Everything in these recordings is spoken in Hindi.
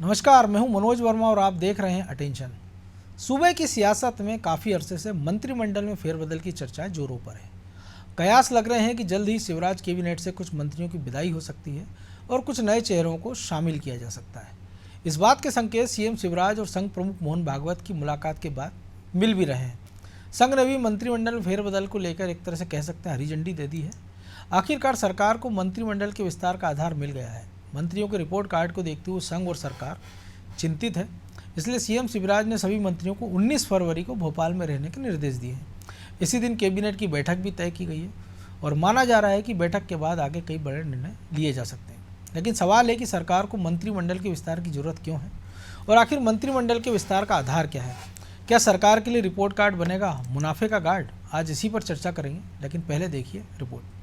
नमस्कार, मैं हूं मनोज वर्मा और आप देख रहे हैं अटेंशन। सूबे की सियासत में काफ़ी अरसे से मंत्रिमंडल में फेरबदल की चर्चाएं जोरों पर है। कयास लग रहे हैं कि जल्द ही शिवराज कैबिनेट से कुछ मंत्रियों की विदाई हो सकती है और कुछ नए चेहरों को शामिल किया जा सकता है। इस बात के संकेत सीएम शिवराज और संघ प्रमुख मोहन भागवत की मुलाकात के बाद मिल भी रहे हैं। संघ ने भी मंत्रिमंडल में फेरबदल को लेकर एक तरह से कह सकते हैं हरी झंडी दे दी है। आखिरकार सरकार को मंत्रिमंडल के विस्तार का आधार मिल गया है। मंत्रियों के रिपोर्ट कार्ड को देखते हुए संघ और सरकार चिंतित है। इसलिए सीएम शिवराज ने सभी मंत्रियों को 19 फरवरी को भोपाल में रहने के निर्देश दिए हैं। इसी दिन कैबिनेट की बैठक भी तय की गई है और माना जा रहा है कि बैठक के बाद आगे कई बड़े निर्णय लिए जा सकते हैं। लेकिन सवाल है कि सरकार को मंत्रिमंडल के विस्तार की जरूरत क्यों है और आखिर मंत्रिमंडल के विस्तार का आधार क्या है। क्या सरकार के लिए रिपोर्ट कार्ड बनेगा मुनाफे का गार्ड? आज इसी पर चर्चा करेंगे, लेकिन पहले देखिए रिपोर्ट।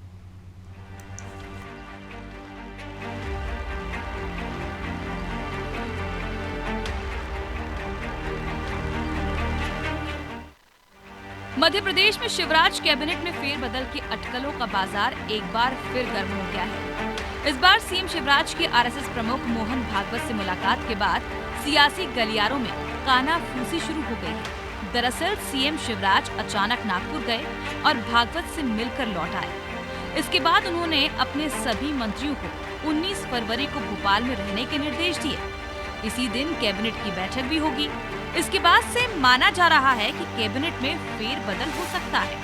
मध्य प्रदेश में शिवराज कैबिनेट में फेरबदल की अटकलों का बाजार एक बार फिर गर्म हो गया है। इस बार सीएम शिवराज के आरएसएस प्रमुख मोहन भागवत से मुलाकात के बाद सियासी गलियारों में कानाफूसी शुरू हो गई है। दरअसल सीएम शिवराज अचानक नागपुर गए और भागवत से मिलकर लौट आए। इसके बाद उन्होंने अपने सभी मंत्रियों को 19 फरवरी को भोपाल में रहने के निर्देश दिए। इसी दिन कैबिनेट की बैठक भी होगी। इसके बाद से माना जा रहा है कि कैबिनेट में फेरबदल हो सकता है।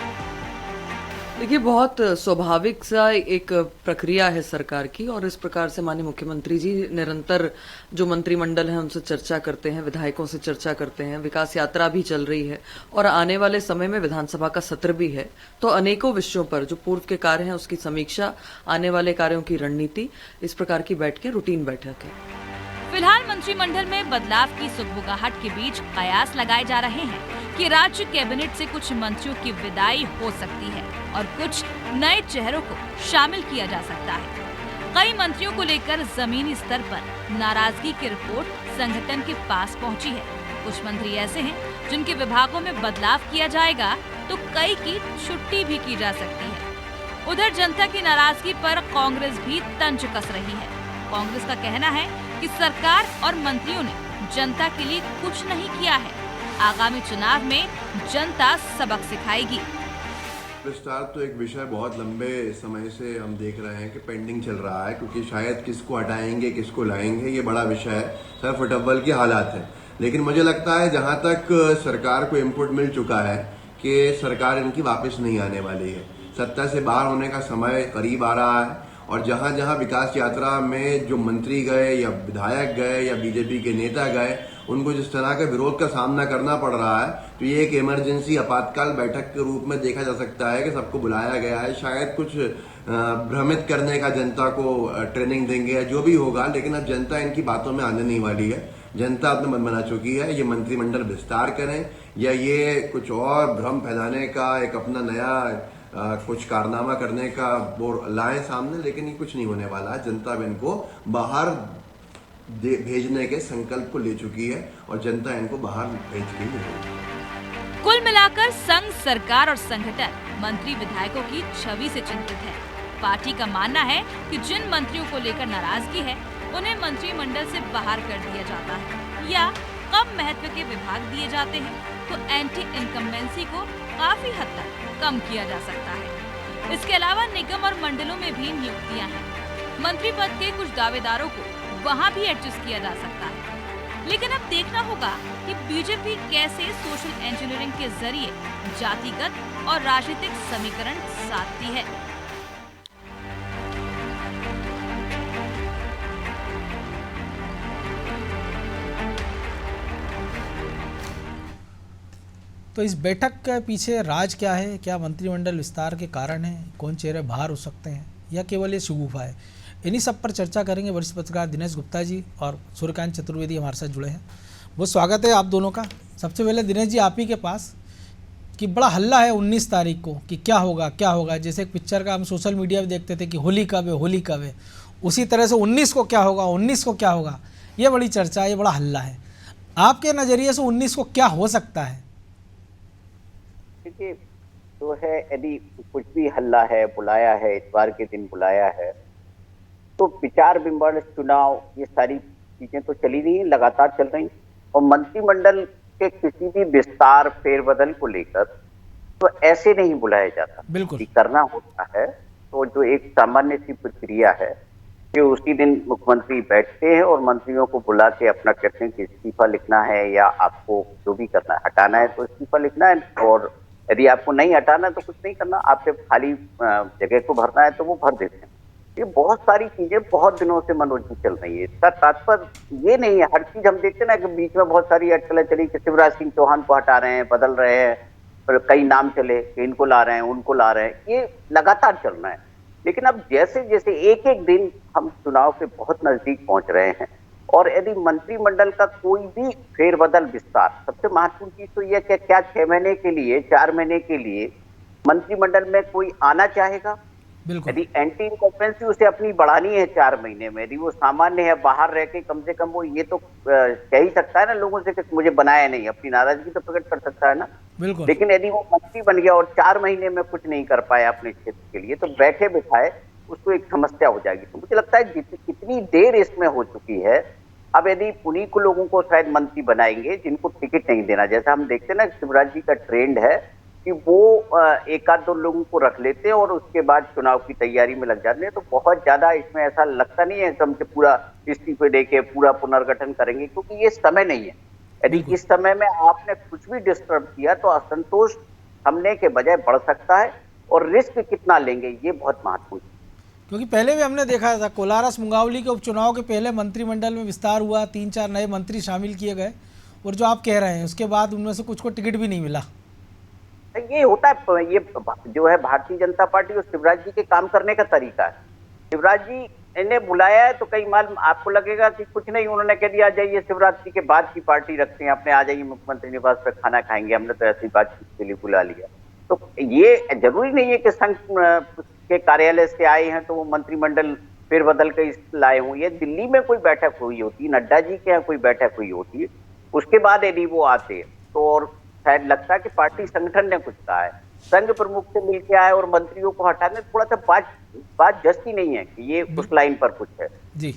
देखिए, बहुत स्वाभाविक सा एक प्रक्रिया है सरकार की और इस प्रकार से माननीय मुख्यमंत्री जी निरंतर जो मंत्रिमंडल है उनसे चर्चा करते हैं, विधायकों से चर्चा करते हैं। विकास यात्रा भी चल रही है और आने वाले समय में विधानसभा का सत्र भी है, तो अनेकों विषयों पर जो पूर्व के कार्य हैं उसकी समीक्षा, आने वाले कार्यों की रणनीति, इस प्रकार की बैठकें रूटीन बैठक है। फिलहाल मंत्रिमंडल में बदलाव की सुगबुगाहट के बीच कयास लगाए जा रहे हैं कि राज्य कैबिनेट से कुछ मंत्रियों की विदाई हो सकती है और कुछ नए चेहरों को शामिल किया जा सकता है। कई मंत्रियों को लेकर जमीनी स्तर पर नाराजगी की रिपोर्ट संगठन के पास पहुंची है। कुछ मंत्री ऐसे हैं जिनके विभागों में बदलाव किया जाएगा तो कई की छुट्टी भी की जा सकती है। उधर जनता की नाराजगी पर कांग्रेस भी तंज कस रही है। कांग्रेस का कहना है कि सरकार और मंत्रियों ने जनता के लिए कुछ नहीं किया है। आगामी चुनाव में जनता सबक सिखाएगी। विस्तार तो एक विषय बहुत लंबे समय से हम देख रहे हैं कि पेंडिंग चल रहा है, क्योंकि शायद किसको हटाएंगे किसको लाएंगे ये बड़ा विषय है, सर फुटबॉल की हालात है। लेकिन मुझे लगता है जहां तक सरकार को इनपुट मिल चुका है कि सरकार इनकी वापस नहीं आने वाली है। सत्ता से बाहर होने का समय करीब आ रहा है और जहां जहां विकास यात्रा में जो मंत्री गए या विधायक गए या बीजेपी के नेता गए, उनको जिस तरह के विरोध का सामना करना पड़ रहा है, तो ये एक इमरजेंसी आपातकाल बैठक के रूप में देखा जा सकता है कि सबको बुलाया गया है। शायद कुछ भ्रमित करने का, जनता को ट्रेनिंग देंगे या जो भी होगा, लेकिन अब जनता इनकी बातों में आने नहीं वाली है। जनता अपने मन बना चुकी है। ये मंत्रिमंडल विस्तार करें या ये कुछ और भ्रम फैलाने का एक अपना नया कुछ कारनामा करने का वो लाए सामने, लेकिन ये कुछ नहीं होने वाला है। जनता अब इनको बाहर भेजने के संकल्प को ले चुकी है और जनता इनको बाहर भेज के ही। कुल मिलाकर संघ, सरकार और संगठन मंत्री विधायकों की छवि से चिंतित है। पार्टी का मानना है कि जिन मंत्रियों को लेकर नाराजगी है उन्हें मंत्रिमंडल से बाहर कर दिया जाता है या कम महत्व के विभाग दिए जाते हैं, तो एंटी इनकम्बेंसी को काफी हद तक कम किया जा सकता है। इसके अलावा निगम और मंडलों में भी नियुक्तियां हैं। मंत्री पद के कुछ दावेदारों को वहां भी एडजस्ट किया जा सकता है। लेकिन अब देखना होगा कि बीजेपी कैसे सोशल इंजीनियरिंग के जरिए जातिगत और राजनीतिक समीकरण साधती है। तो इस बैठक के पीछे राज क्या है? क्या मंत्रिमंडल विस्तार के कारण है? कौन चेहरे बाहर हो सकते हैं या केवल ये शगुफा है? इन्हीं सब पर चर्चा करेंगे। वरिष्ठ पत्रकार दिनेश गुप्ता जी और सूर्यकांत चतुर्वेदी हमारे साथ जुड़े हैं। बहुत स्वागत है आप दोनों का। सबसे पहले दिनेश जी आप ही के पास, कि बड़ा हल्ला है 19 तारीख को कि क्या होगा क्या होगा। जैसे एक पिक्चर का हम सोशल मीडिया पर देखते थे कि होली कब है होली कब है, उसी तरह से 19 को क्या होगा 19 को क्या होगा, ये बड़ी चर्चा है, ये बड़ा हल्ला है। आपके नज़रिए से 19 को क्या हो सकता है? देखिए, तो है यदि कुछ भी हल्ला है, बुलाया है, इतवार के दिन बुलाया है, तो विचार विमर्श, चुनाव, ये सारी चीजें तो चली रही हैं, लगातार चल रही हैं। और मंत्रिमंडल के किसी भी विस्तार फेरबदल को लेकर तो ऐसे नहीं बुलाया जाता। बिल्कुल। कि करना होता है तो जो एक सामान्य सी प्रक्रिया है कि उसी दिन मुख्यमंत्री बैठते हैं और मंत्रियों को बुला के अपना कहते हैं कि इस्तीफा लिखना है या आपको जो भी करना है, हटाना है तो इस्तीफा लिखना है, और यदि आपको नहीं हटाना है तो कुछ नहीं करना, आपके खाली जगह को भरना है तो वो भर देते हैं। ये बहुत सारी चीजें बहुत दिनों से मनोज जी चल रही है। इसका तात्पर्य ये नहीं है, हर चीज हम देखते ना कि बीच में बहुत सारी अटकलें चली कि शिवराज सिंह चौहान को हटा रहे हैं, बदल रहे हैं, और कई नाम चले कि इनको ला रहे हैं, उनको ला रहे हैं, ये लगातार चल रहा है। लेकिन अब जैसे जैसे एक एक दिन हम चुनाव के बहुत नजदीक पहुंच रहे हैं और यदि मंत्रिमंडल का कोई भी फेरबदल विस्तार, सबसे महत्वपूर्ण चीज तो यह कि क्या 6 महीने के लिए, 4 महीने के लिए मंत्रिमंडल में कोई आना चाहेगा? बिल्कुल। यदि एंटी इनकम्पेंसी उसे अपनी बढ़ानी है 4 महीने में, यदि वो सामान्य है, बाहर रह के कम से कम वो ये तो कह ही सकता है ना लोगों से कि मुझे बनाया नहीं, अपनी नाराजगी तो प्रकट कर सकता है ना। बिल्कुल। लेकिन यदि वो मंत्री बन गया और 4 महीने में कुछ नहीं कर पाया अपने क्षेत्र के लिए, तो बैठे बिठाए उसको एक समस्या हो जाएगी। तो मुझे लगता है कितनी देर इसमें हो चुकी है, अब यदि उन्हीं को लोगों को शायद मंत्री बनाएंगे जिनको टिकट नहीं देना, जैसा हम देखते हैं ना शिवराज जी का ट्रेंड है कि वो एक आध दो लोगों को रख लेते हैं और उसके बाद चुनाव की तैयारी में लग जाते हैं। तो बहुत ज्यादा इसमें ऐसा लगता नहीं है कि पूरा इस्तीफे देके पूरा पुनर्गठन करेंगे, क्योंकि ये समय नहीं है। यदि इस समय में आपने कुछ भी डिस्टर्ब किया तो असंतोष थमने के बजाय बढ़ सकता है, और रिस्क कितना लेंगे ये बहुत महत्वपूर्ण है। क्योंकि पहले भी हमने देखा था कोलारस मुंगावली के उपचुनाव के पहले मंत्रिमंडल में विस्तार हुआ, 3-4 नए मंत्री शामिल किए गए, और जो आप कह रहे हैं उसके बाद उनमें से कुछ को टिकट भी नहीं मिला। ये होता है, ये जो है भारतीय जनता पार्टी और शिवराज जी के काम करने का तरीका है। शिवराज जी ने बुलाया है तो कई माल आपको लगेगा कि कुछ नहीं, उन्होंने कह दिया आ जाइए शिवरात्रि के बाद की पार्टी रखते हैं, अपने आ जाइए मुख्यमंत्री निवास पर खाना खाएंगे, हमने तो ऐसी बातचीत के लिए बुला लिया। तो ये जरूरी नहीं है कि संघ के कार्यालय से आए हैं तो वो मंत्रिमंडल फेरबदल के लाए हों। ये दिल्ली में कोई बैठक हुई होती, नड्डा जी के यहाँ कोई बैठक हुई होती है, उसके बाद यदि वो आते तो और शायद लगता है कि पार्टी संगठन ने कुछ कहा है, संघ प्रमुख से मिलके आए और मंत्रियों को हटाने, थोड़ा सा बात जस्ती नहीं है कि ये उस लाइन पर कुछ है। जी,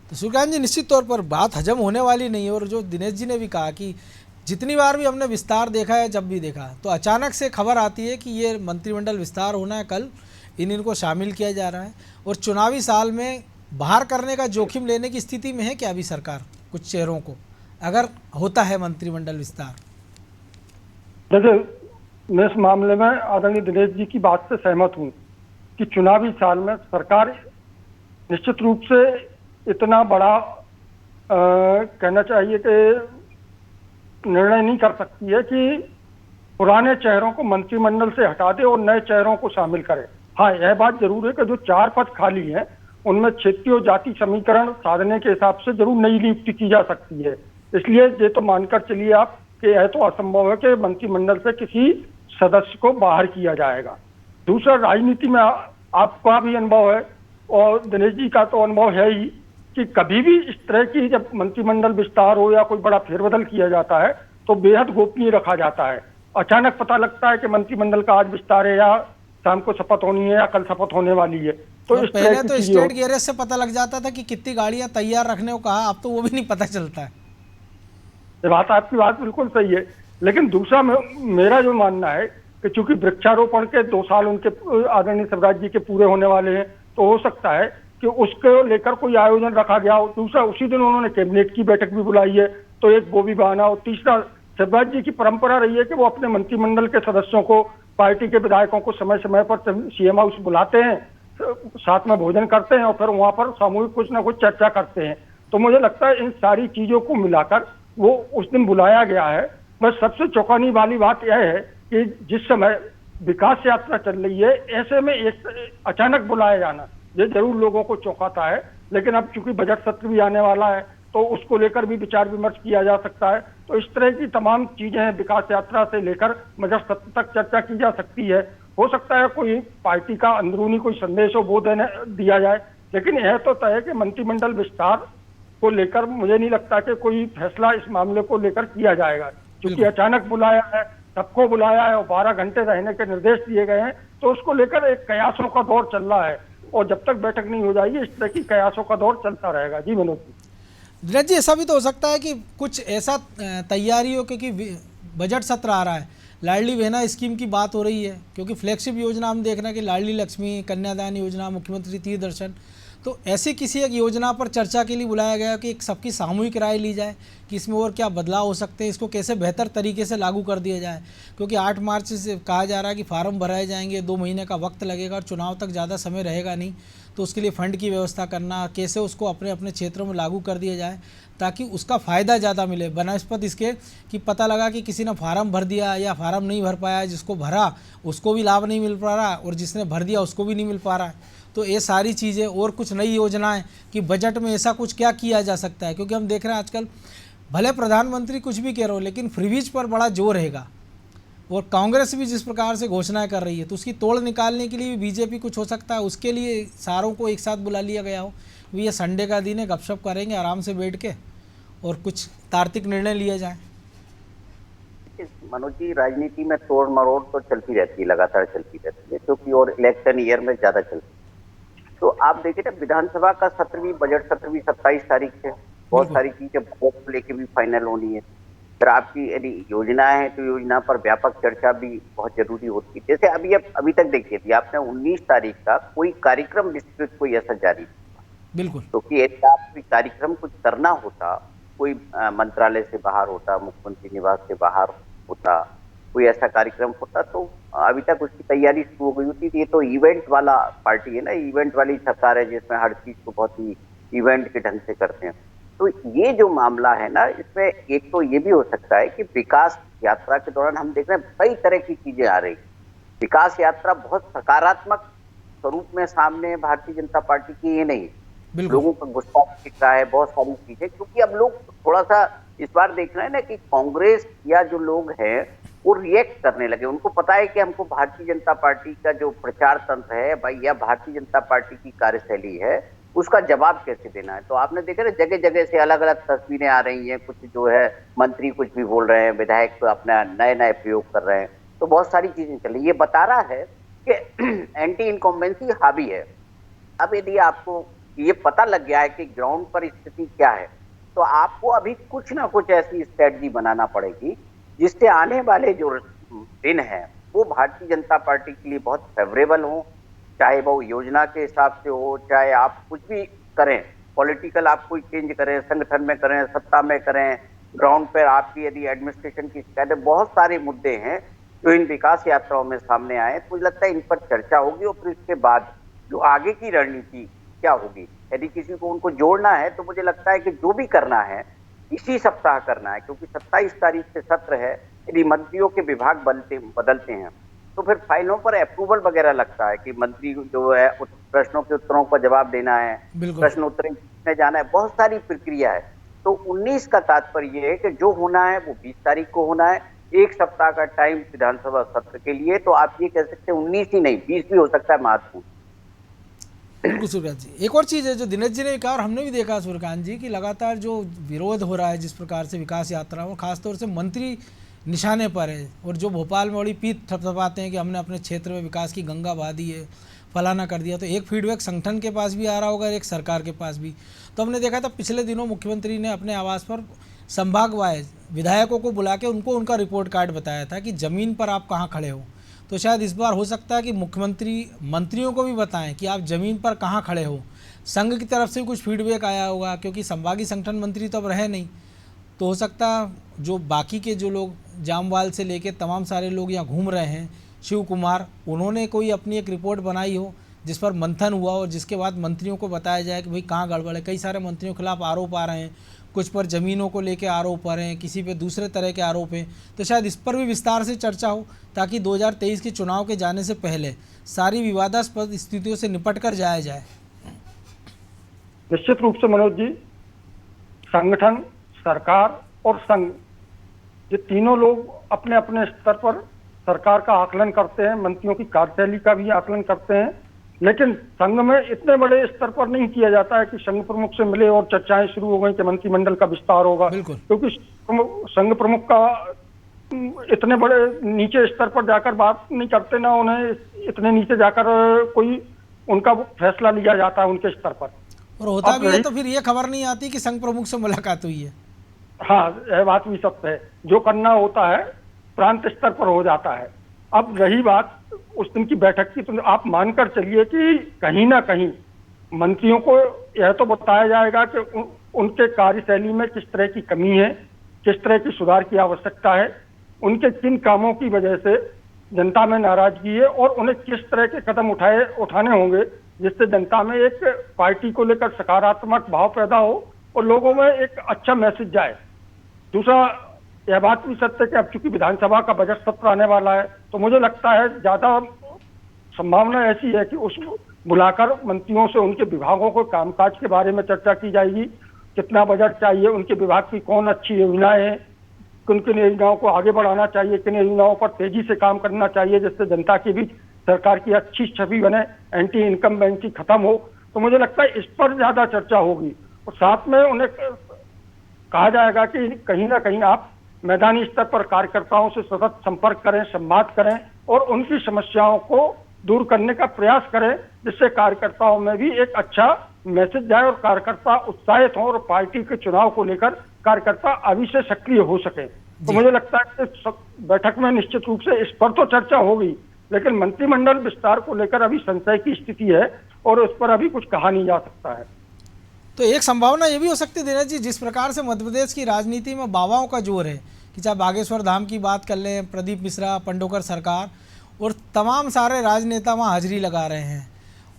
तो सूर्यकांत जी निश्चित तौर पर बात हजम होने वाली नहीं है, और जो दिनेश जी ने भी कहा कि जितनी बार भी हमने विस्तार देखा है, जब भी देखा तो अचानक से खबर आती है कि ये मंत्रिमंडल विस्तार होना है, कल इनको शामिल किया जा रहा है, और चुनावी साल में बाहर करने का जोखिम लेने की स्थिति में है क्या अभी सरकार कुछ चेहरों को, अगर होता है मंत्रिमंडल विस्तार? देखिए, मैं इस मामले में आदरणीय दिनेश जी की बात से सहमत हूँ कि चुनावी साल में सरकार निश्चित रूप से इतना बड़ा कहना चाहिए कि निर्णय नहीं कर सकती है कि पुराने चेहरों को मंत्रिमंडल से हटा दे और नए चेहरों को शामिल करे। हाँ, यह बात जरूर है कि जो 4 पद खाली हैं उनमें क्षेत्रीय और जाति समीकरण साधने के हिसाब से जरूर नई नियुक्ति की जा सकती है। इसलिए ये तो मानकर चलिए आप कि यह तो असंभव है कि मंत्रिमंडल से किसी सदस्य को बाहर किया जाएगा। दूसरा, राजनीति में आपका भी अनुभव है और दिनेश जी का तो अनुभव है ही कि कभी भी इस तरह की जब मंत्रिमंडल विस्तार हो या कोई बड़ा फेरबदल किया जाता है तो बेहद गोपनीय रखा जाता है। अचानक पता लगता है कि मंत्रिमंडल का आज विस्तार है या शाम को शपथ होनी है या कल शपथ होने वाली है। तो इस पहले तो स्टेट गैरेज से पता लग जाता था कि कितनी गाड़ियां तैयार रखने को कहा, अब तो वो भी नहीं पता चलता है। बात आपकी बात बिल्कुल सही है, लेकिन दूसरा मेरा जो मानना है कि चूंकि वृक्षारोपण के 2 साल उनके आदरणीय शिवराज जी के पूरे होने वाले हैं, तो हो सकता है कि उसको लेकर कोई आयोजन रखा गया हो। दूसरा, उसी दिन उन्होंने कैबिनेट की बैठक भी बुलाई है, तो एक वो भी बहाना हो। तीसरा, शिवराज जी की परंपरा रही है कि वो अपने मंत्रिमंडल के सदस्यों को, पार्टी के विधायकों को समय समय पर सीएम हाउस बुलाते हैं, साथ में भोजन करते हैं और फिर वहां पर सामूहिक कुछ ना कुछ चर्चा करते हैं। तो मुझे लगता है इन सारी चीजों को मिलाकर वो उस दिन बुलाया गया है। बस सबसे चौंकाने वाली बात यह है कि जिस समय विकास यात्रा चल रही है, ऐसे में एक अचानक बुलाया जाना ये जरूर लोगों को चौंकाता है। लेकिन अब चूंकि बजट सत्र भी आने वाला है तो उसको लेकर भी विचार विमर्श किया जा सकता है। तो इस तरह की तमाम चीजें हैं, विकास यात्रा से लेकर बजट सत्र तक चर्चा की जा सकती है। हो सकता है कोई पार्टी का अंदरूनी कोई संदेश हो वो दिया जाए, लेकिन यह तो तय है कि मंत्रिमंडल विस्तार को लेकर मुझे नहीं लगता कि कोई फैसला इस मामले को लेकर किया जाएगा, क्योंकि अचानक बुलाया है, सबको बुलाया है और 12 घंटे रहने के निर्देश दिए गए हैं। तो उसको लेकर एक कयासों का दौर चल रहा है और जब तक बैठक नहीं हो जाएगी इस तरह की कयासों का दौर चलता रहेगा। जी मनोज जी। धीरज जी, ऐसा भी तो हो सकता है कि कुछ ऐसा तैयारी हो, क्योंकि बजट सत्र आ रहा है, लाडली बहना स्कीम की बात हो रही है, क्योंकि फ्लैगशिप योजना हम देख रहे हैं कि लाडली लक्ष्मी, कन्यादान योजना, मुख्यमंत्री तीर्थ दर्शन, तो ऐसी किसी एक योजना पर चर्चा के लिए बुलाया गया कि एक सबकी सामूहिक राय ली जाए कि इसमें और क्या बदलाव हो सकते हैं, इसको कैसे बेहतर तरीके से लागू कर दिया जाए, क्योंकि 8 मार्च से कहा जा रहा है कि फार्म भराए जाएंगे, 2 महीने का वक्त लगेगा और चुनाव तक ज़्यादा समय रहेगा नहीं, तो उसके लिए फ़ंड की व्यवस्था करना, कैसे उसको अपने अपने क्षेत्रों में लागू कर दिया जाए ताकि उसका फ़ायदा ज़्यादा मिले, बनस्पत इसके कि पता लगा कि किसी ने फार्म भर दिया या फार्म नहीं भर पाया, जिसको भरा उसको भी लाभ नहीं मिल पा रहा और जिसने भर दिया उसको भी नहीं मिल पा रहा है। तो ये सारी चीज़ें और कुछ नई योजनाएं कि बजट में ऐसा कुछ क्या किया जा सकता है, क्योंकि हम देख रहे हैं आजकल भले प्रधानमंत्री कुछ भी कह रहे हो लेकिन फ्रीबीज पर बड़ा जोर रहेगा और कांग्रेस भी जिस प्रकार से घोषणाएं कर रही है, तो उसकी तोड़ निकालने के लिए भी बीजेपी कुछ हो सकता है, उसके लिए सारों को एक साथ बुला लिया गया हो, ये संडे का दिन है, गपशप करेंगे आराम से बैठ के और कुछ तार्किक निर्णय लिए जाएं। मनोज जी, राजनीति में तोड़ मरोड़ तो चलती रहती है, लगातार चलती रहती है, क्योंकि और इलेक्शन ईयर में ज्यादा चलती है। तो आप देखिए ना, विधानसभा का सत्र भी, बजट सत्र भी 27 तारीख से, बहुत सारी चीजें बजट को लेके भी फाइनल होनी है। फिर आपकी यदि योजना है तो योजना पर व्यापक चर्चा भी बहुत जरूरी होती है। जैसे अभी तक देखिए थी आपने 19 तारीख का कोई कार्यक्रम विस्तृत कोई ऐसा जारी नहीं, बिल्कुल, क्योंकि यदि आप कोई कार्यक्रम कुछ करना होता, कोई मंत्रालय से बाहर होता, मुख्यमंत्री निवास से बाहर होता, कोई ऐसा कार्यक्रम होता तो अभी तक उसकी तैयारी शुरू हो गई होती। ये तो इवेंट वाला पार्टी है ना, इवेंट वाली सरकार है जिसमें हर चीज को बहुत ही इवेंट के ढंग से करते हैं। तो ये जो मामला है ना, इसमें एक तो ये भी हो सकता है कि विकास यात्रा के दौरान हम देख रहे हैं कई तरह की चीजें आ रही। विकास यात्रा बहुत सकारात्मक स्वरूप में सामने है भारतीय जनता पार्टी की, ये नहीं, लोगों का गुस्सा दिख रहा है, बहुत सारी चीजें, क्योंकि अब लोग थोड़ा सा इस बार देख रहे हैं ना कि कांग्रेस या जो लोग हैं वो रिएक्ट करने लगे। उनको पता है कि हमको भारतीय जनता पार्टी का जो प्रचार तंत्र है भाई, या भारतीय जनता पार्टी की कार्यशैली है, उसका जवाब कैसे देना है। तो आपने देखा ना, जगह जगह से अलग अलग तस्वीरें आ रही हैं, कुछ जो है मंत्री कुछ भी बोल रहे हैं, विधायक तो अपना नए नए प्रयोग कर रहे हैं, तो बहुत सारी चीजें चल रही। ये बता रहा है कि एंटी इनकम्बेंसी हावी है। अब यदि आपको ये पता लग गया है कि ग्राउंड पर स्थिति क्या है, तो आपको अभी कुछ ना कुछ ऐसी स्ट्रेटजी बनाना पड़ेगी जिससे आने वाले जो दिन हैं वो भारतीय जनता पार्टी के लिए बहुत फेवरेबल हो, चाहे वो योजना के हिसाब से हो, चाहे आप कुछ भी करें, पॉलिटिकल आप कोई चेंज करें, संगठन में करें, सत्ता में करें, ग्राउंड पर आपकी यदि एडमिनिस्ट्रेशन की शिकायतें, बहुत सारे मुद्दे हैं जो इन विकास यात्राओं में सामने आए। मुझे लगता है इन पर चर्चा होगी और फिर इसके बाद जो आगे की रणनीति क्या होगी, यदि किसी को उनको जोड़ना है तो मुझे लगता है कि जो भी करना है इसी सप्ताह करना है, क्योंकि 27 तारीख से सत्र है। यदि मंत्रियों के विभाग बदलते हैं तो फिर फाइलों पर अप्रूवल वगैरह लगता है कि मंत्री जो है प्रश्नों के उत्तरों का जवाब देना है, प्रश्न उत्तर में जाना है, बहुत सारी प्रक्रिया है। तो 19 का तात्पर्य ये है कि जो होना है वो 20 तारीख को होना है, एक सप्ताह का टाइम विधानसभा सत्र के लिए। तो आप ये कह सकते हैं 19 ही नहीं 20 भी हो सकता है महत्वपूर्ण। बिल्कुल सूर्यकांत जी, एक और चीज़ है जो दिनेश जी ने कहा और हमने भी देखा सूर्यकांत जी कि लगातार जो विरोध हो रहा है जिस प्रकार से विकास यात्रा में, खासतौर से मंत्री निशाने पर है और जो भोपाल में बड़ी पीठ थपथपाते हैं कि हमने अपने क्षेत्र में विकास की गंगा बहा दी है, फलाना कर दिया। तो एक फीडबैक संगठन के पास भी आ रहा होगा, एक सरकार के पास भी। तो हमने देखा था पिछले दिनों मुख्यमंत्री ने अपने आवास पर संभाग वाइज विधायकों को बुला के उनको उनका रिपोर्ट कार्ड बताया था कि ज़मीन पर आप कहाँ खड़े हो। तो शायद इस बार हो सकता है कि मुख्यमंत्री मंत्रियों को भी बताएं कि आप ज़मीन पर कहाँ खड़े हो। संघ की तरफ से कुछ फीडबैक आया होगा, क्योंकि संभागीय संगठन मंत्री तो अब रहे नहीं, तो हो सकता जो बाकी के जो लोग जामवाल से लेके तमाम सारे लोग यहाँ घूम रहे हैं, शिव कुमार, उन्होंने कोई अपनी एक रिपोर्ट बनाई हो जिस पर मंथन हुआ और जिसके बाद मंत्रियों को बताया जाए कि भाई कहाँ गड़बड़ है। कई सारे मंत्रियों के खिलाफ आरोप आ रहे हैं, कुछ पर ज़मीनों को लेकर आरोप आ रहे हैं, किसी पे दूसरे तरह के आरोप हैं। तो शायद इस पर भी विस्तार से चर्चा हो ताकि 2023 के चुनाव के जाने से पहले सारी विवादास्पद स्थितियों से निपट कर जाया जाए। निश्चित रूप से मनोज जी, संगठन, सरकार और संघ, ये तीनों लोग अपने अपने स्तर पर सरकार का आकलन करते हैं, मंत्रियों की कार्यशैली का भी आकलन करते हैं, लेकिन संघ में इतने बड़े स्तर पर नहीं किया जाता है कि संघ प्रमुख से मिले और चर्चाएं शुरू हो गई कि मंत्रिमंडल का विस्तार होगा, क्योंकि संघ प्रमुख का इतने बड़े नीचे स्तर पर जाकर बात नहीं करते, ना उन्हें इतने नीचे जाकर कोई उनका फैसला लिया जाता है उनके स्तर पर। और होता अब भी है रही- तो फिर ये खबर नहीं आती कि संघ प्रमुख से मुलाकात हुई है। हाँ, यह बात भी सत्य है। जो करना होता है प्रांत स्तर पर हो जाता है। अब रही बात उस दिन की बैठक की, तो आप मानकर चलिए कि कहीं ना कहीं मंत्रियों को यह तो बताया जाएगा कि उनके कार्यशैली में किस तरह की कमी है, किस तरह की सुधार की आवश्यकता है, उनके किन कामों की वजह से जनता में नाराजगी है और उन्हें किस तरह के कदम उठाने होंगे जिससे जनता में एक पार्टी को लेकर सकारात्मक भाव पैदा हो और लोगों में एक अच्छा मैसेज जाए। दूसरा, यह बात भी सत्य है कि अब चूंकि विधानसभा का बजट सत्र आने वाला है, तो मुझे लगता है ज्यादा संभावना ऐसी है कि उस बुलाकर मंत्रियों से उनके विभागों को कामकाज के बारे में चर्चा की जाएगी, कितना बजट चाहिए, उनके विभाग की कौन अच्छी योजनाएं हैं, किन किन योजनाओं को आगे बढ़ाना चाहिए, किन योजनाओं पर तेजी से काम करना चाहिए जिससे जनता के बीच सरकार की अच्छी छवि बने, एंटी इनकम्बेंसी खत्म हो। तो मुझे लगता है इस पर ज्यादा चर्चा होगी और साथ में उन्हें कहा जाएगा कि कहीं ना कहीं आप मैदानी स्तर पर कार्यकर्ताओं से सतत संपर्क करें, संवाद करें और उनकी समस्याओं को दूर करने का प्रयास करें, जिससे कार्यकर्ताओं में भी एक अच्छा मैसेज जाए और कार्यकर्ता उत्साहित हों और पार्टी के चुनाव को लेकर कार्यकर्ता अभी से सक्रिय हो सके। तो मुझे लगता है कि बैठक में निश्चित रूप से इस पर तो चर्चा होगी, लेकिन मंत्रिमंडल विस्तार को लेकर अभी संशय की स्थिति है और उस पर अभी कुछ कहा नहीं जा सकता है। तो एक संभावना ये भी हो सकती है दिनेश जी, जिस प्रकार से मध्य प्रदेश की राजनीति में बावाओं का जोर है, कि चाहे बागेश्वर धाम की बात कर लें, प्रदीप मिश्रा, पंडोकर सरकार और तमाम सारे राजनेता वहाँ हाजिरी लगा रहे हैं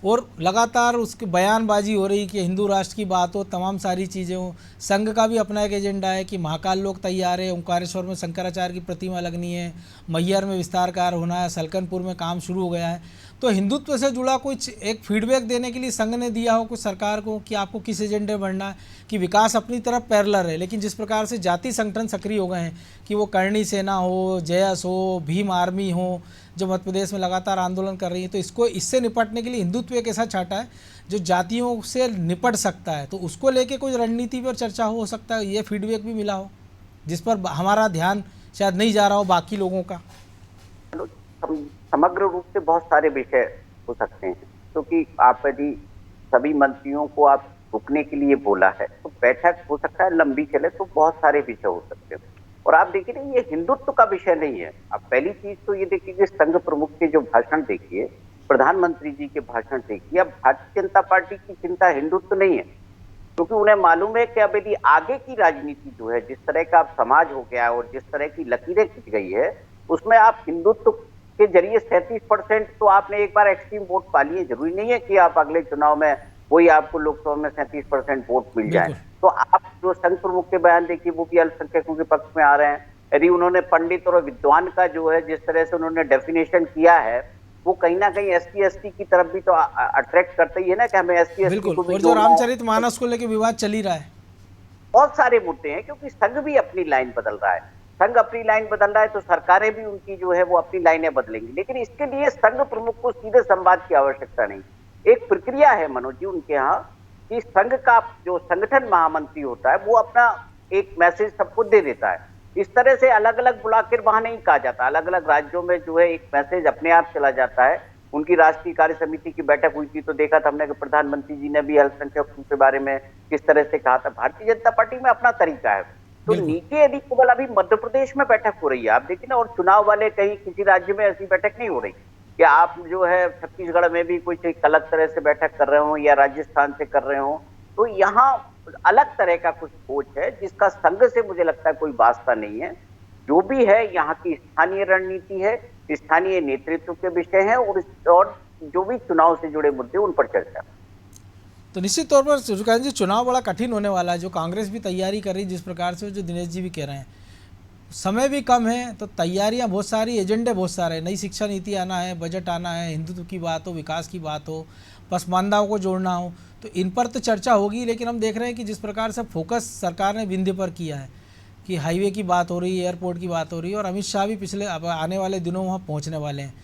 और लगातार उसकी बयानबाजी हो रही कि हिंदू राष्ट्र की बात हो, तमाम सारी चीज़ें हो। संघ का भी अपना एक एजेंडा है कि महाकाल लोक तैयार है, ओंकारेश्वर में शंकराचार्य की प्रतिमा लगनी है, मैहर में विस्तार कार्य होना है, सलकनपुर में काम शुरू हो गया है। तो हिंदुत्व से जुड़ा कुछ एक फीडबैक देने के लिए संघ ने दिया हो कुछ सरकार को कि आपको किस एजेंडे बढ़ना है, कि विकास अपनी तरफ पैरेलल है, लेकिन जिस प्रकार से जाति संगठन सक्रिय हो गए हैं कि वो करणी सेना हो, जयस हो, भीम आर्मी हो, जो मध्य प्रदेश में लगातार आंदोलन कर रही है, तो इससे निपटने के लिए हिंदुत्व एक ऐसा छाटा है जो जातियों से निपट सकता है। तो उसको लेके कोई रणनीति पर चर्चा हो सकता है, ये फीडबैक भी मिला हो जिस पर हमारा ध्यान शायद नहीं जा रहा हो बाकी लोगों का। समग्र रूप से बहुत सारे विषय हो सकते हैं, क्योंकि आप यदि सभी मंत्रियों को आप रुकने के लिए बोला है तो बैठक हो सकता है लंबी चले, तो बहुत सारे विषय हो सकते हैं। और आप देखिए ना, ये हिंदुत्व का विषय नहीं है। आप पहली चीज तो ये देखिए कि संघ प्रमुख के जो भाषण देखिए, प्रधानमंत्री जी के भाषण देखिए, अब भारतीय जनता पार्टी की चिंता हिंदुत्व नहीं है, क्योंकि उन्हें मालूम है कि अब यदि आगे की राजनीति जो है, जिस तरह का समाज हो गया और जिस तरह की लकीरें खिंच गई है, उसमें आप हिंदुत्व के जरिए 37% तो आपने एक बार एक्सट्रीम वोट पा लिए, जरूरी नहीं है कि आप अगले चुनाव में वही आपको लोकसभा में 37% वोट मिल जाए। तो आप जो संघ प्रमुख के बयान देखिए, वो भी अल्पसंख्यकों के पक्ष में आ रहे हैं। यदि उन्होंने पंडित और विद्वान का जो है जिस तरह से उन्होंने डेफिनेशन किया है, वो कहीं ना कहीं एसटी एसटी की तरफ भी तो अट्रैक्ट करता ही है ना, कि हमें एसटी एसटी को भी। और जो रामचरित मानस को लेकर विवाद चल ही रहा है, बहुत सारे मुद्दे हैं, क्योंकि संघ भी अपनी लाइन बदल रहा है। संघ अपनी लाइन बदल रहा है तो सरकारें भी उनकी जो है वो अपनी लाइनें बदलेंगी, लेकिन इसके लिए संघ प्रमुख को सीधे संवाद की आवश्यकता नहीं। एक प्रक्रिया है मनोज जी उनके यहाँ कि संघ का जो संगठन महामंत्री होता है वो अपना एक मैसेज सबको दे देता है। इस तरह से अलग अलग बुलाकर वहां नहीं कहा जाता, अलग अलग राज्यों में जो है एक मैसेज अपने आप चला जाता है। उनकी राष्ट्रीय कार्य समिति की बैठक हुई थी तो देखा था हमने कि प्रधानमंत्री जी ने भी अल्पसंख्यकों के बारे में किस तरह से कहा था। भारतीय जनता पार्टी में अपना तरीका है। तो नीचे यदि केवल अभी मध्य प्रदेश में बैठक हो रही है, आप देखिए ना, और चुनाव वाले कहीं किसी राज्य में ऐसी बैठक नहीं हो रही कि आप जो है छत्तीसगढ़ में भी कुछ एक अलग तरह से बैठक कर रहे हो या राजस्थान से कर रहे हो। तो यहाँ अलग तरह का कुछ सोच है जिसका संघ से मुझे लगता है कोई वास्ता नहीं है। जो भी है यहाँ की स्थानीय रणनीति है, स्थानीय नेतृत्व के विषय है और जो भी चुनाव से जुड़े मुद्दे उन पर चर्चा। तो निश्चित तौर पर सुकांत जी, चुनाव बड़ा कठिन होने वाला है। जो कांग्रेस भी तैयारी कर रही है जिस प्रकार से, जो दिनेश जी भी कह रहे हैं, समय भी कम है, तो तैयारियां बहुत सारी, एजेंडे बहुत सारे, नई शिक्षा नीति आना है, बजट आना है, हिंदुत्व की बात हो, विकास की बात हो, पसमानदाओं को जोड़ना हो, तो इन पर तो चर्चा होगी। लेकिन हम देख रहे हैं कि जिस प्रकार से फोकस सरकार ने विंध्य पर किया है, कि हाईवे की बात हो रही है, एयरपोर्ट की बात हो रही है, और अमित शाह भी पिछले आने वाले दिनों वहाँ पहुँचने वाले हैं।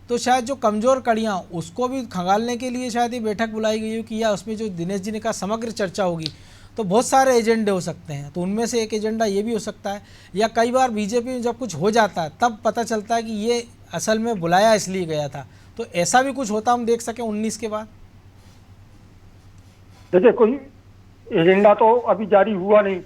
तो शायद जो कमज़ोर कड़ियाँ उसको भी खंगालने के लिए शायद ये बैठक बुलाई गई हो कि या उसमें जो दिनेश जी ने कहा समग्र चर्चा होगी। तो बहुत सारे एजेंडे हो सकते हैं, तो उनमें से एक एजेंडा ये भी हो सकता है, या कई बार बीजेपी में जब कुछ हो जाता है तब पता चलता है कि ये असल में बुलाया इसलिए गया था। तो ऐसा भी कुछ होता हम देख सकें 19 के बाद। देखिए कोई एजेंडा तो अभी जारी हुआ नहीं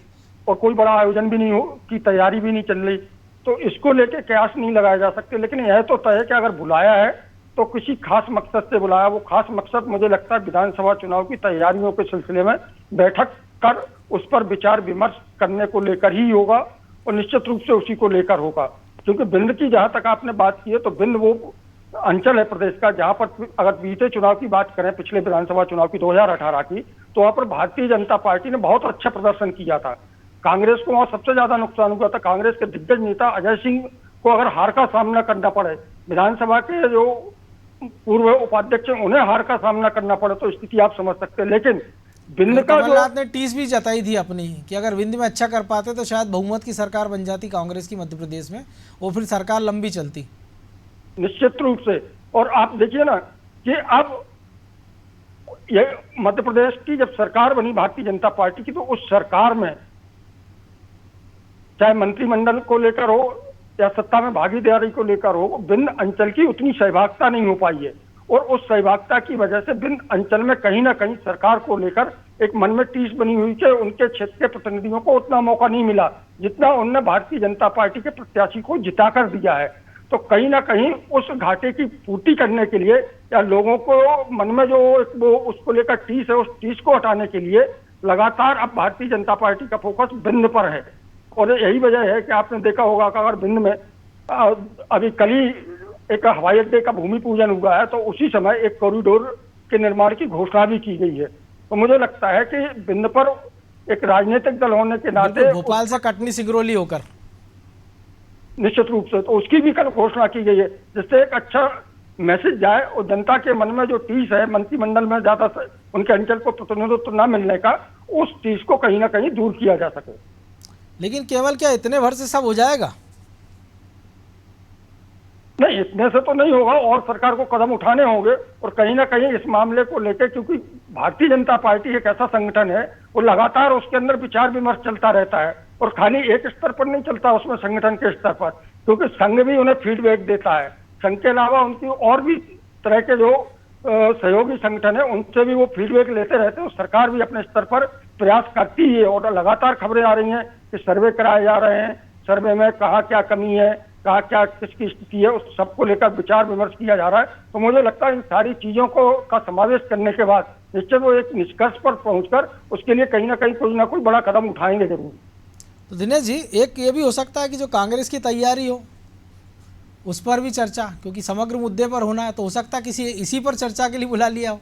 और कोई बड़ा आयोजन भी नहीं हो की तैयारी भी नहीं चल रही, तो इसको लेके कयास नहीं लगाए जा सकते। लेकिन यह तो तय है कि अगर बुलाया है तो किसी खास मकसद से बुलाया। वो खास मकसद मुझे लगता है विधानसभा चुनाव की तैयारियों के सिलसिले में बैठक कर उस पर विचार विमर्श करने को लेकर ही होगा और निश्चित रूप से उसी को लेकर होगा। क्योंकि बिंद की जहां तक आपने बात की है तो बिंद वो अंचल है प्रदेश का जहां पर अगर बीते चुनाव की बात करें, पिछले विधानसभा चुनाव की 2018 की, तो वहां पर भारतीय जनता पार्टी ने बहुत अच्छा प्रदर्शन किया था। कांग्रेस को वहां सबसे ज्यादा नुकसान हुआ था। कांग्रेस के दिग्गज नेता अजय सिंह को अगर हार का सामना करना पड़े, विधानसभा के जो पूर्व उपाध्यक्ष हैं उन्हें हार का सामना करना पड़े, तो स्थिति आप समझ सकते हैं। लेकिन बिंद का जो कमलनाथ ने टीस भी जताई थी अपनी कि अगर विंध्य में अच्छा कर पाते तो शायद बहुमत की सरकार बन जाती कांग्रेस की मध्य प्रदेश में, वो फिर सरकार लंबी चलती। निश्चित रूप से। और आप देखिए ना कि अब ये मध्य प्रदेश की जब सरकार बनी भारतीय जनता पार्टी की, तो उस सरकार में चाहे मंत्रिमंडल को लेकर हो या सत्ता में भागीदारी को लेकर हो, बिंद अंचल की उतनी सहभागिता नहीं हो पाई है। और उस सहभागिता की वजह से बिंद अंचल में कहीं ना कहीं सरकार को लेकर एक मन में टीस बनी हुई कि उनके क्षेत्र के प्रतिनिधियों को उतना मौका नहीं मिला जितना उन्होंने भारतीय जनता पार्टी के प्रत्याशी को जिताकर दिया है। तो कहीं ना कहीं उस घाटे की पूर्ति करने के लिए या लोगों को मन में जो वो उसको लेकर टीस है, उस टीस को हटाने के लिए लगातार अब भारतीय जनता पार्टी का फोकस बिंद पर है। और यही वजह है कि आपने देखा होगा कि अगर बिंद में अभी कल ही एक हवाई अड्डे का भूमि पूजन हुआ है, तो उसी समय एक कॉरिडोर के निर्माण की घोषणा भी की गई है। तो मुझे लगता है कि बिंद पर एक राजनीतिक दल होने के नाते भोपाल से कटनी सिंगरौली होकर निश्चित रूप से तो उसकी भी कल घोषणा की गई है, जिससे एक अच्छा मैसेज जाए और जनता के मन में जो टीस है मंत्रिमंडल में ज्यादा उनके अंचल को प्रतिनिधित्व न मिलने का, उस टीस को कहीं ना कहीं दूर किया जा सके। लेकिन केवल क्या इतने भर से सब हो जाएगा? नहीं, इतने से तो नहीं होगा और सरकार को कदम उठाने होंगे। और कहीं ना कहीं इस मामले को लेकर, क्योंकि भारतीय जनता पार्टी एक ऐसा संगठन है वो लगातार उसके अंदर विचार विमर्श चलता रहता है और खाली एक स्तर पर नहीं चलता, उसमें संगठन के स्तर पर, क्योंकि संघ भी उन्हें फीडबैक देता है। संघ के अलावा उनकी और भी तरह के जो सहयोगी संगठन है उनसे भी वो फीडबैक लेते रहते हैं। सरकार भी अपने स्तर पर प्रयास करती है और लगातार खबरें आ रही हैं कि सर्वे कराए जा रहे हैं, सर्वे में कहाँ क्या कमी है, कहाँ क्या किसकी स्थिति है, उस सबको लेकर विचार विमर्श किया जा रहा है। तो मुझे लगता है इन सारी चीजों को का समावेश करने के बाद निश्चित वो एक निष्कर्ष पर पहुंचकर उसके लिए कहीं ना कोई बड़ा कदम उठाएंगे जरूर। तो दिनेश जी, एक ये भी हो सकता है कि जो कांग्रेस की तैयारी हो उस पर भी चर्चा, क्योंकि समग्र मुद्दे पर होना है, तो हो सकता है किसी इसी पर चर्चा के लिए बुला लिया हो।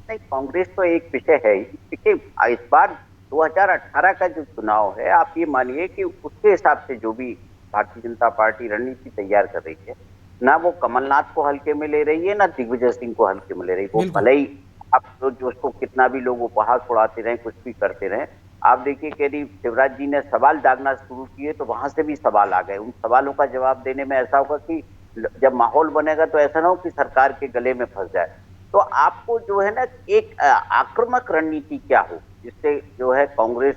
नहीं, कांग्रेस तो एक विषय है ही। देखिए, इस बार 2018 का जो चुनाव है, आप ये मानिए कि उसके हिसाब से जो भी भारतीय जनता पार्टी रणनीति तैयार कर रही है, ना वो कमलनाथ को हल्के में ले रही है, ना दिग्विजय सिंह को हल्के में ले रही है। वो भले ही आप जो उसको कितना भी लोग उपहास उड़ाते रहे, कुछ भी करते रहे, आप देखिए कि शिवराज जी ने सवाल दागना शुरू किए तो वहां से भी सवाल आ गए। उन सवालों का जवाब देने में ऐसा होगा कि जब माहौल बनेगा तो ऐसा ना हो कि सरकार के गले में फंस जाए। तो आपको जो है ना एक आक्रामक रणनीति क्या हो, जिससे जो है कांग्रेस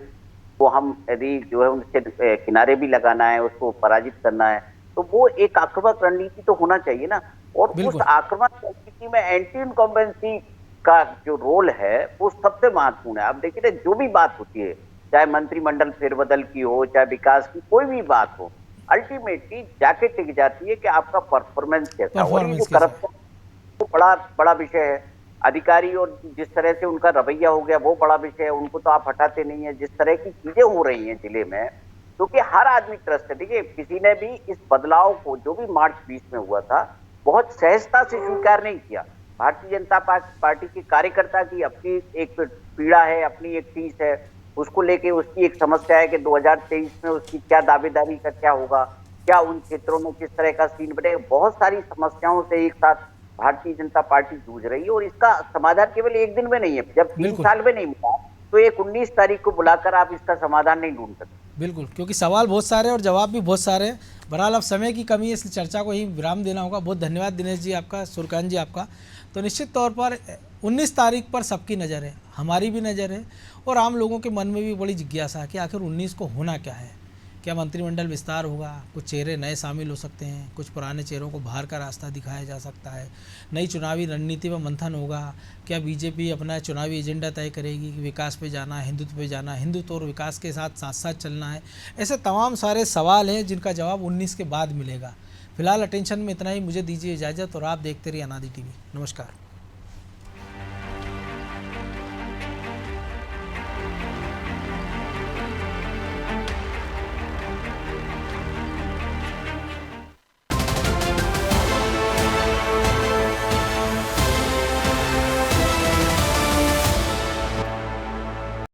को हम यदि जो है उनसे किनारे भी लगाना है, उसको पराजित करना है, तो वो एक आक्रामक रणनीति तो होना चाहिए ना। और उस आक्रामक रणनीति में एंटी इनकम्बेंसी का जो रोल है वो सबसे महत्वपूर्ण है। आप देखिए जो भी बात होती है, चाहे मंत्रिमंडल फेरबदल की हो, चाहे विकास की कोई भी बात हो, अल्टीमेटली जाके टिक जाती है कि आपका परफॉर्मेंस कैसा हो। ये जो करप्शन वो बड़ा विषय है। अधिकारी और जिस तरह से उनका रवैया हो गया वो बड़ा विषय है, उनको तो आप हटाते नहीं है। जिस तरह की चीजें हो रही हैं जिले में, क्योंकि हर आदमी त्रस्त है। देखिए, किसी ने भी इस बदलाव को जो भी मार्च 20 में हुआ था बहुत सहजता से स्वीकार नहीं किया। भारतीय जनता पार्टी के कार्यकर्ता की अपनी एक पीड़ा है, अपनी एक टीस है, उसको लेके उसकी एक समस्या है कि 2023 में उसकी क्या दावेदारी का क्या होगा, क्या उन क्षेत्रों में किस तरह का सीन बनेगा। बहुत सारी समस्याओं से एक साथ भारतीय जनता पार्टी जूझ रही है और इसका समाधान केवल एक दिन में नहीं है। जब 3 साल में नहीं मिला तो एक 19 तारीख को बुलाकर आप इसका समाधान नहीं ढूंढ सकते। बिल्कुल, क्योंकि सवाल बहुत सारे और जवाब भी बहुत सारे हैं। बहरहाल अब समय की कमी है, इसलिए चर्चा को ही विराम देना होगा। बहुत धन्यवाद दिनेश जी आपका, सुरकांत जी आपका। तो निश्चित तौर पर 19 तारीख पर सबकी नज़र है, हमारी भी नज़र है और आम लोगों के मन में भी बड़ी जिज्ञासा है कि आखिर 19 को होना क्या है। क्या मंत्रिमंडल विस्तार होगा, कुछ चेहरे नए शामिल हो सकते हैं, कुछ पुराने चेहरों को बाहर का रास्ता दिखाया जा सकता है, नई चुनावी रणनीति पर मंथन होगा, क्या बीजेपी अपना चुनावी एजेंडा तय करेगी कि विकास पे जाना है, हिंदुत्व पे जाना है, हिंदुत्व और विकास के साथ साथ साथ चलना है। ऐसे तमाम सारे सवाल हैं जिनका जवाब 19 के बाद मिलेगा। फिलहाल अटेंशन में इतना ही, मुझे दीजिए इजाज़त और आप देखते रहिए अनादि टीवी। नमस्कार।